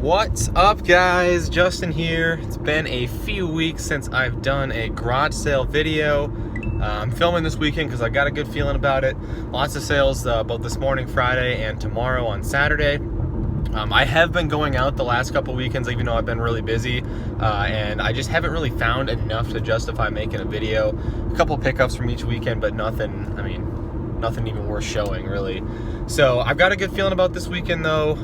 What's up, guys? Justin here. It's been a few weeks since I've done a garage sale video. I'm filming this weekend because I got a good feeling about it. Lots of sales both this morning, Friday, and tomorrow on Saturday. I have been going out the last couple weekends, even though I've been really busy, and I just haven't really found enough to justify making a video. A couple pickups from each weekend, but nothing, nothing even worth showing, really. So I've got a good feeling about this weekend, though.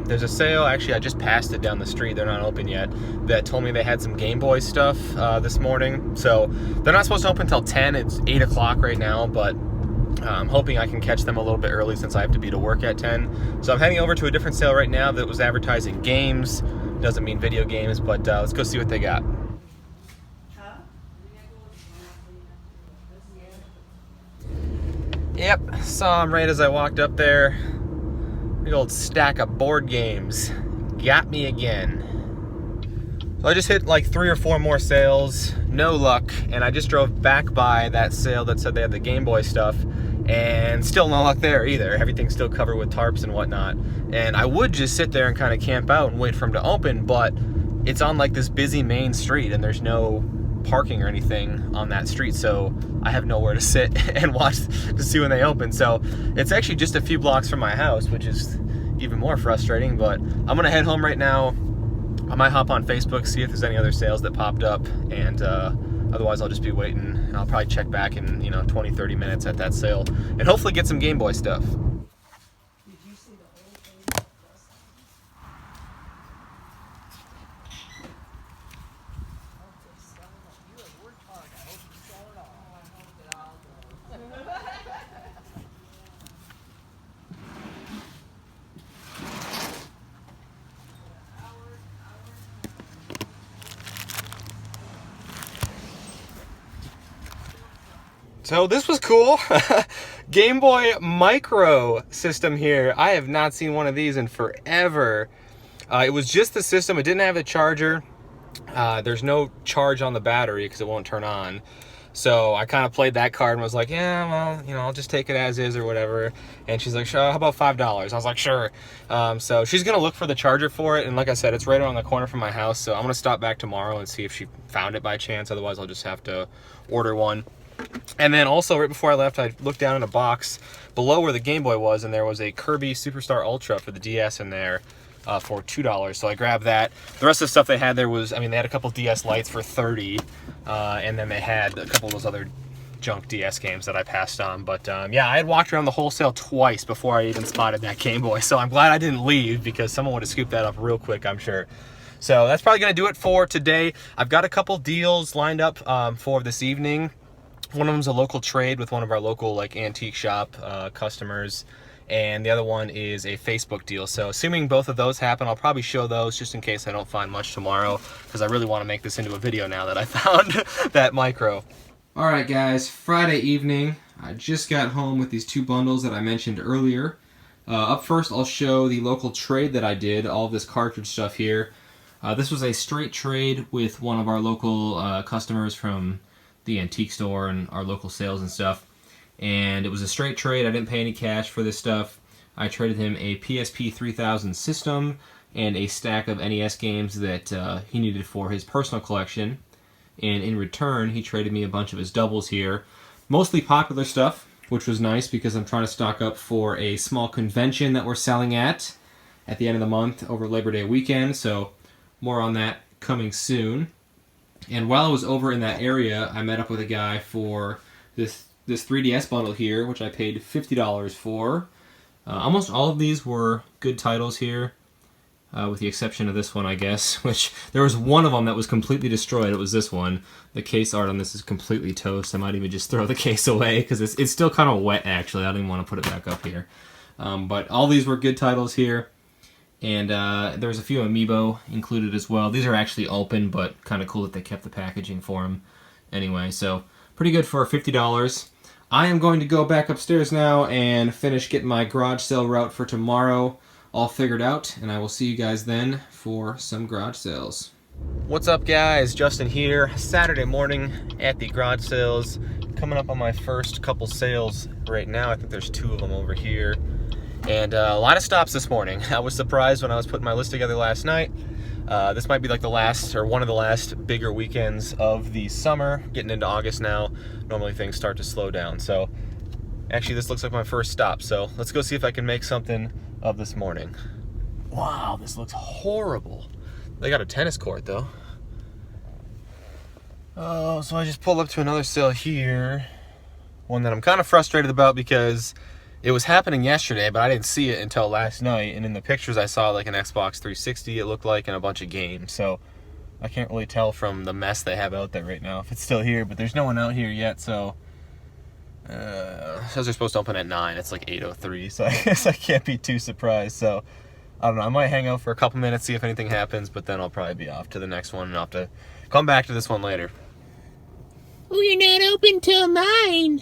There's a sale, actually I just passed it down the street, they're not open yet, that told me they had some Gameboy stuff this morning. So they're not supposed to open until 10, it's 8 o'clock right now, but I'm hoping I can catch them a little bit early since I have to be to work at 10. So I'm heading over to a different sale right now that was advertising games. Doesn't mean video games, but let's go see what they got. Yep, saw them right as I walked up there. Big old stack of board games. Got me again. So I just hit like 3 or 4 more sales, no luck, and I just drove back by that sale that said they had the Game Boy stuff, and still no luck there either. Everything's still covered with tarps and whatnot. And I would just sit there and kind of camp out and wait for them to open, but it's on like this busy main street and there's no parking or anything on that street, so I have nowhere to sit and watch to see when they open. So it's actually just a few blocks from my house, which is even more frustrating, but I'm gonna head home right now. I might hop on Facebook, see if there's any other sales that popped up, and otherwise I'll just be waiting, and I'll probably check back in 20-30 minutes at that sale and hopefully get some Game Boy stuff. So this was cool. Game Boy Micro system here. I have not seen one of these in forever. It was just the system. It didn't have a charger. There's no charge on the battery because it won't turn on. So I kind of played that card and was like, yeah, well, I'll just take it as is or whatever. And she's like, sure, how about $5? I was like, sure. So she's gonna look for the charger for it. And like I said, it's right around the corner from my house. So I'm gonna stop back tomorrow and see if she found it by chance. Otherwise, I'll just have to order one. And then also right before I left, I looked down in a box below where the Game Boy was, and there was a Kirby Superstar Ultra for the DS in there for $2. So I grabbed that. The rest of the stuff they had there was, they had a couple DS Lites for $30, and then they had a couple of those other junk DS games that I passed on. But yeah, I had walked around the wholesale twice before I even spotted that Game Boy. So I'm glad I didn't leave because someone would have scooped that up real quick, I'm sure. So that's probably going to do it for today. I've got a couple deals lined up for this evening. One of them's a local trade with one of our local antique shop customers, and the other one is a Facebook deal. So assuming both of those happen, I'll probably show those just in case I don't find much tomorrow, because I really want to make this into a video now that I found that Micro. Alright guys, Friday evening. I just got home with these 2 bundles that I mentioned earlier. Up first, I'll show the local trade that I did, all of this cartridge stuff here. This was a straight trade with one of our local customers from the antique store and our local sales and stuff, and it was a straight trade. I didn't pay any cash for this stuff. I traded him a PSP 3000 system and a stack of NES games that he needed for his personal collection, and in return he traded me a bunch of his doubles here, mostly popular stuff, which was nice because I'm trying to stock up for a small convention that we're selling at the end of the month over Labor Day weekend, so more on that coming soon. And while I was over in that area, I met up with a guy for this 3DS bundle here, which I paid $50 for. Almost all of these were good titles here, with the exception of this one, I guess, which there was one of them that was completely destroyed. It was this one. The case art on this is completely toast. I might even just throw the case away because it's still kind of wet, actually. I don't even want to put it back up here. But all these were good titles here. And there's a few Amiibo included as well. These are actually open, but kind of cool that they kept the packaging for them. Anyway, so pretty good for $50. I am going to go back upstairs now and finish getting my garage sale route for tomorrow all figured out, and I will see you guys then for some garage sales. What's up, guys? Justin here. Saturday morning at the garage sales. Coming up on my first couple sales right now. I think there's 2 of them over here. And a lot of stops this morning. I was surprised when I was putting my list together last night. This might be like the last, or one of the last bigger weekends of the summer. Getting into August now, normally things start to slow down. So actually this looks like my first stop. So let's go see if I can make something of this morning. Wow, this looks horrible. They got a tennis court though. Oh, so I just pulled up to another sale here. One that I'm kind of frustrated about because it was happening yesterday, but I didn't see it until last night. And in the pictures I saw like an Xbox 360, it looked like, and a bunch of games. So I can't really tell from the mess they have out there right now if it's still here, but there's no one out here yet. So says they're supposed to open at 9. It's like 8:03, so I guess I can't be too surprised. So I don't know, I might hang out for a couple minutes, see if anything happens, but then I'll probably be off to the next one and I'll have to come back to this one later. We're not open till 9.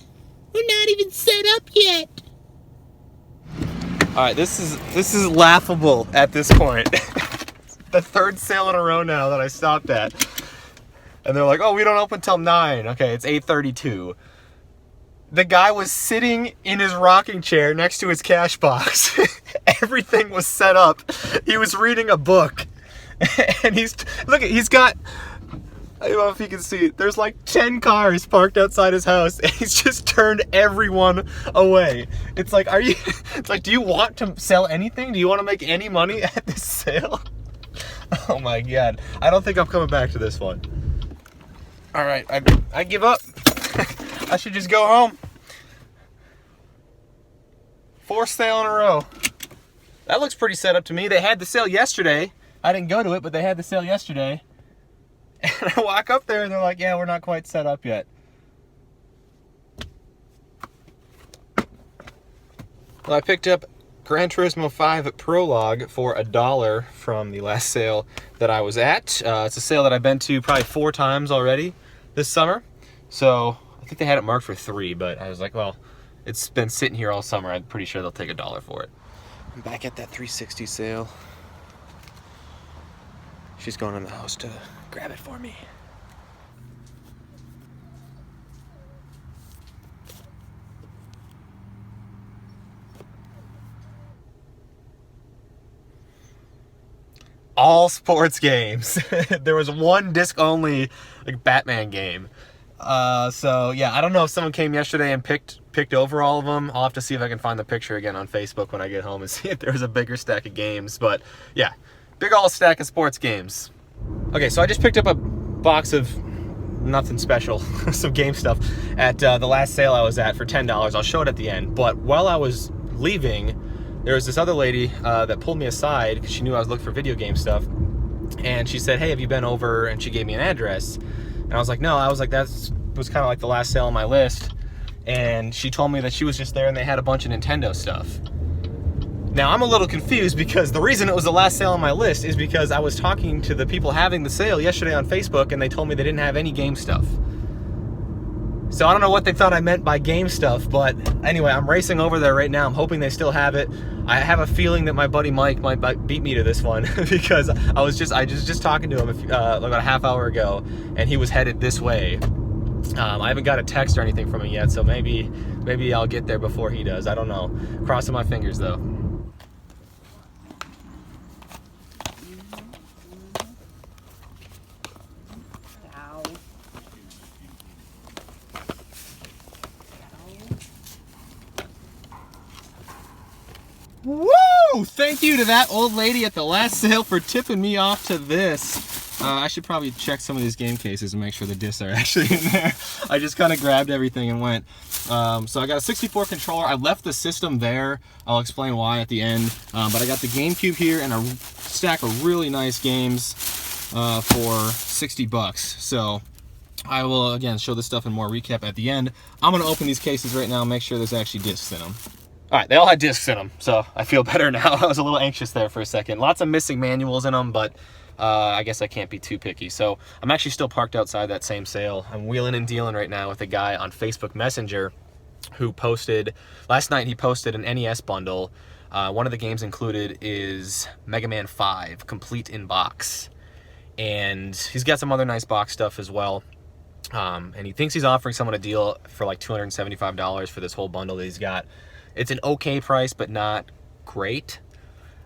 We're not even set up yet. All right, this is laughable at this point. The third sale in a row now that I stopped at. And they're like, oh, we don't open till 9. Okay, it's 8:32. The guy was sitting in his rocking chair next to his cash box. Everything was set up. He was reading a book. And he's got, I don't know if you can see, there's like 10 cars parked outside his house, and he's just turned everyone away. It's like, do you want to sell anything? Do you want to make any money at this sale? Oh my God. I don't think I'm coming back to this one. All right, I give up. I should just go home. 4th sale in a row. That looks pretty set up to me. They had the sale yesterday. I didn't go to it, but they had the sale yesterday. And I walk up there and they're like, yeah, we're not quite set up yet. Well, I picked up Gran Turismo 5 Prologue for $1 from the last sale that I was at. It's a sale that I've been to probably 4 times already this summer. So I think they had it marked for $3, but I was like, well, it's been sitting here all summer. I'm pretty sure they'll take $1 for it. I'm back at that 360 sale. She's going in the house to grab it for me. All sports games. There was one disc only like Batman game. So yeah, I don't know if someone came yesterday and picked over all of them. I'll have to see if I can find the picture again on Facebook when I get home and see if there's a bigger stack of games. But yeah, big old stack of sports games. Okay, so I just picked up a box of nothing special, some game stuff at the last sale I was at for $10. I'll show it at the end. But while I was leaving, there was this other lady that pulled me aside because she knew I was looking for video game stuff. And she said, hey, have you been over? And she gave me an address. And I was like, no. I was like, that was kind of like the last sale on my list. And she told me that she was just there and they had a bunch of Nintendo stuff. Now, I'm a little confused because the reason it was the last sale on my list is because I was talking to the people having the sale yesterday on Facebook and they told me they didn't have any game stuff. So I don't know what they thought I meant by game stuff, but anyway, I'm racing over there right now. I'm hoping they still have it. I have a feeling that my buddy Mike might beat me to this one because I was just talking to him about a half hour ago and he was headed this way. I haven't got a text or anything from him yet, so maybe I'll get there before he does. I don't know. Crossing my fingers though. Woo! Thank you to that old lady at the last sale for tipping me off to this. I should probably check some of these game cases and make sure the discs are actually in there. I just kind of grabbed everything and went. So I got a 64 controller. I left the system there. I'll explain why at the end. But I got the Gamecube here and a stack of really nice games for 60 bucks. So I will, again, show this stuff in more recap at the end. I'm going to open these cases right now and make sure there's actually discs in them. All right, they all had discs in them, so I feel better now. I was a little anxious there for a second. Lots of missing manuals in them, but I guess I can't be too picky. So I'm actually still parked outside that same sale. I'm wheeling and dealing right now with a guy on Facebook Messenger who posted, last night he posted an NES bundle. One of the games included is Mega Man 5, complete in box. And he's got some other nice box stuff as well. And he thinks he's offering someone a deal for like $275 for this whole bundle that he's got. It's an okay price, but not great,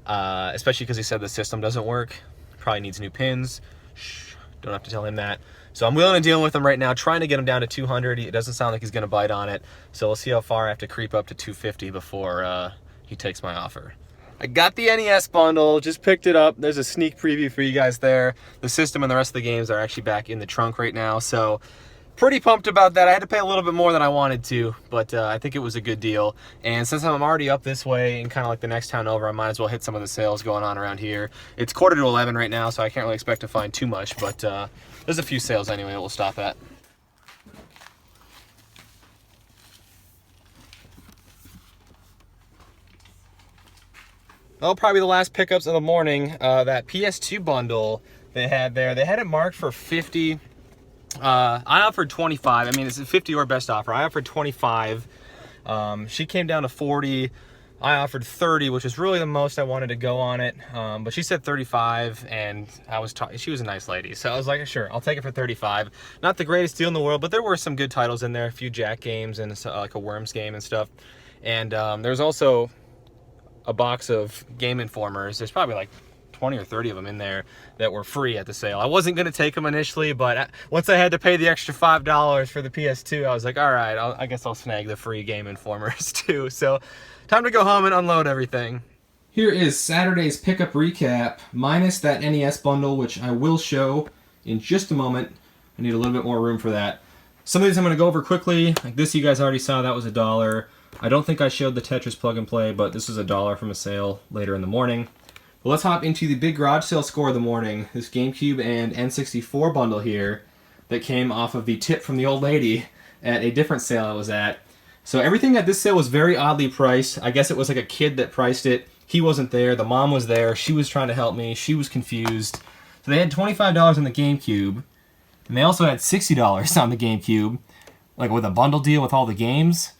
especially because he said the system doesn't work. Probably needs new pins. Shh, don't have to tell him that. So I'm willing to deal with him right now, trying to get him down to 200. It doesn't sound like he's going to bite on it. So we'll see how far I have to creep up to 250 before he takes my offer. I got the NES bundle, just picked it up. There's a sneak preview for you guys there. The system and the rest of the games are actually back in the trunk right now, so pretty pumped about that. I had to pay a little bit more than I wanted to, but I think it was a good deal. And since I'm already up this way and kind of like the next town over, I might as well hit some of the sales going on around here. It's 10:45 right now, so I can't really expect to find too much, but there's a few sales anyway that we'll stop at. Well, probably the last pickups of the morning, that PS2 bundle they had there, they had it marked for 50. I offered 25. I mean, it's a 50 or best offer. I offered 25. She came down to 40. I offered 30, which is really the most I wanted to go on it. But she said 35, and she was a nice lady. So I was like, sure, I'll take it for 35. Not the greatest deal in the world, but there were some good titles in there, a few Jack games and like a Worms game and stuff. And there's also a box of Game Informers. There's probably like 20 or 30 of them in there that were free at the sale. I wasn't going to take them initially, but once I had to pay the extra $5 for the PS2, I was like, all right, I guess I'll snag the free Game Informers too. So time to go home and unload everything. Here is Saturday's pickup recap, minus that NES bundle, which I will show in just a moment. I need a little bit more room for that. Some of these I'm going to go over quickly. Like this you guys already saw, that was $1. I don't think I showed the Tetris plug and play, but this was $1 from a sale later in the morning. Well, let's hop into the big garage sale score of the morning. This GameCube and N64 bundle here that came off of the tip from the old lady at a different sale I was at. So everything at this sale was very oddly priced. I guess it was like a kid that priced it. He wasn't there. The mom was there. She was trying to help me. She was confused. So they had $25 on the GameCube, and they also had $60 on the GameCube, like with a bundle deal with all the games,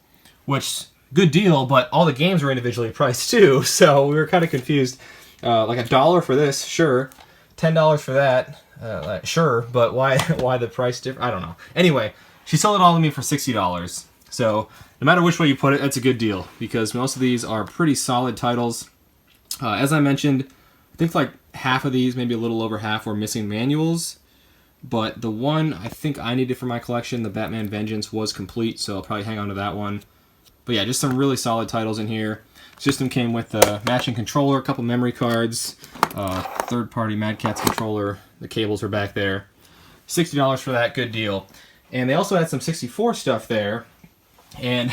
which, good deal, but all the games were individually priced too, so we were kind of confused. Like $1 for this, sure. $10 for that, sure, but why the price different? I don't know. Anyway, she sold it all to me for $60. So no matter which way you put it, that's a good deal because most of these are pretty solid titles. As I mentioned, I think like half of these, maybe a little over half, were missing manuals. But the one I think I needed for my collection, the Batman Vengeance, was complete, so I'll probably hang on to that one. But yeah, just some really solid titles in here. System came with a matching controller, a couple memory cards, third-party Mad Catz controller. The cables were back there. $60 for that, good deal. And they also had some 64 stuff there. And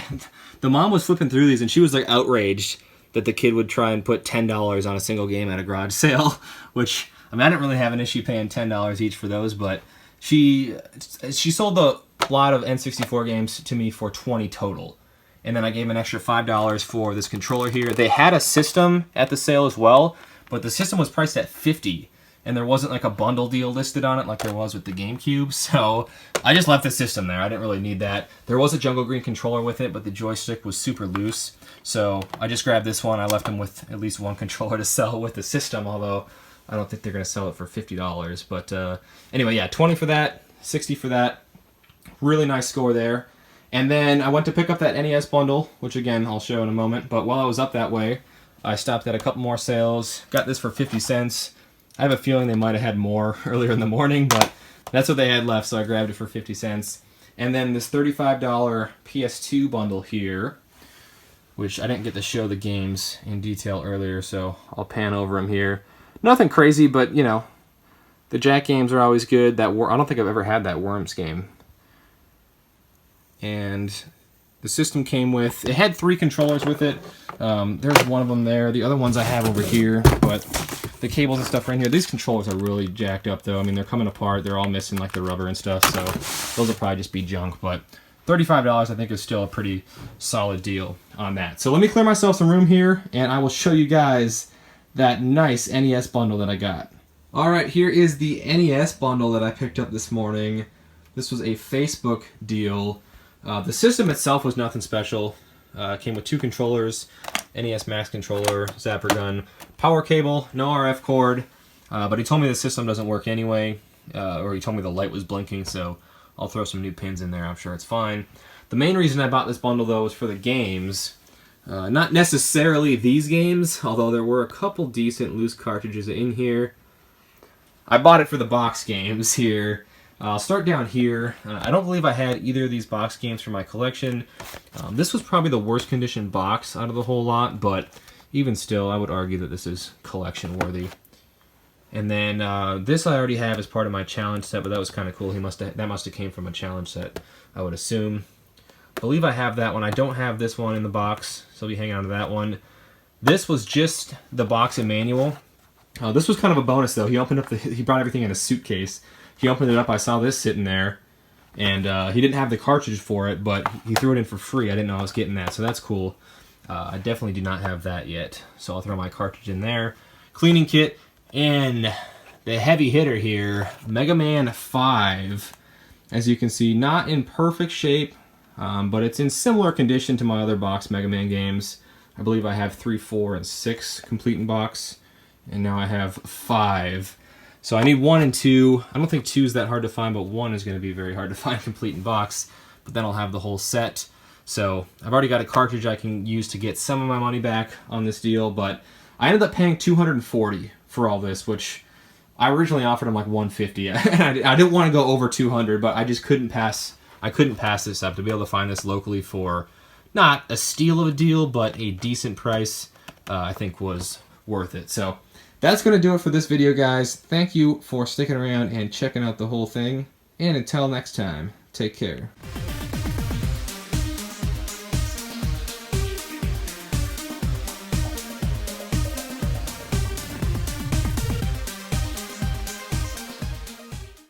the mom was flipping through these, and she was like outraged that the kid would try and put $10 on a single game at a garage sale, which, I mean, I didn't really have an issue paying $10 each for those, but she sold a lot of N64 games to me for $20 total. And then I gave an extra $5 for this controller here. They had a system at the sale as well, but the system was priced at $50, and there wasn't like a bundle deal listed on it like there was with the GameCube, so I just left the system there. I didn't really need that. There was a Jungle Green controller with it, but the joystick was super loose, so I just grabbed this one. I left them with at least one controller to sell with the system, although I don't think they're going to sell it for $50. But anyway, yeah, 20 for that, 60 for that. Really nice score there. And then I went to pick up that NES bundle, which again, I'll show in a moment. But while I was up that way, I stopped at a couple more sales. Got this for 50 cents. I have a feeling they might have had more earlier in the morning, but that's what they had left, so I grabbed it for 50 cents. And then this $35 PS2 bundle here, which I didn't get to show the games in detail earlier, so I'll pan over them here. Nothing crazy, but, you know, the Jack games are always good. I don't think I've ever had that Worms game. And the system came with, it had 3 controllers with it. There's one of them there. The other ones I have over here, but the cables and stuff are in here. These controllers are really jacked up, though. I mean, they're coming apart. They're all missing, like, the rubber and stuff, so those will probably just be junk. But $35, I think, is still a pretty solid deal on that. So let me clear myself some room here, and I will show you guys that nice NES bundle that I got. All right, here is the NES bundle that I picked up this morning. This was a Facebook deal. The system itself was nothing special. It came with 2 controllers, NES Max controller, zapper gun, power cable, no RF cord, but he told me the system doesn't work anyway, or he told me the light was blinking, so I'll throw some new pins in there. I'm sure it's fine. The main reason I bought this bundle, though, was for the games. Not necessarily these games, although there were a couple decent loose cartridges in here. I bought it for the box games here. I'll start down here. I don't believe I had either of these box games for my collection. This was probably the worst condition box out of the whole lot, but even still, I would argue that this is collection worthy. And then this I already have as part of my challenge set, but that was kind of cool. That must have came from a challenge set, I would assume. I believe I have that one. I don't have this one in the box, so I'll be hanging on to that one. This was just the box and manual. This was kind of a bonus though. He brought everything in a suitcase. He opened it up. I saw this sitting there, and he didn't have the cartridge for it, but he threw it in for free. I didn't know I was getting that, so that's cool. I definitely do not have that yet, so I'll throw my cartridge in there. Cleaning kit, and the heavy hitter here, Mega Man 5. As you can see, not in perfect shape, but it's in similar condition to my other box Mega Man games. I believe I have 3, 4, and 6 complete in box, and now I have 5. So I need 1 and 2. I don't think 2 is that hard to find, but 1 is going to be very hard to find complete in box. But then I'll have the whole set. So I've already got a cartridge I can use to get some of my money back on this deal, but I ended up paying $240 for all this, which I originally offered him like $150. And I didn't want to go over $200, but I just couldn't pass. I couldn't pass this up. To be able to find this locally for not a steal of a deal, but a decent price, I think was worth it. So that's going to do it for this video, guys. Thank you for sticking around and checking out the whole thing. And until next time, take care.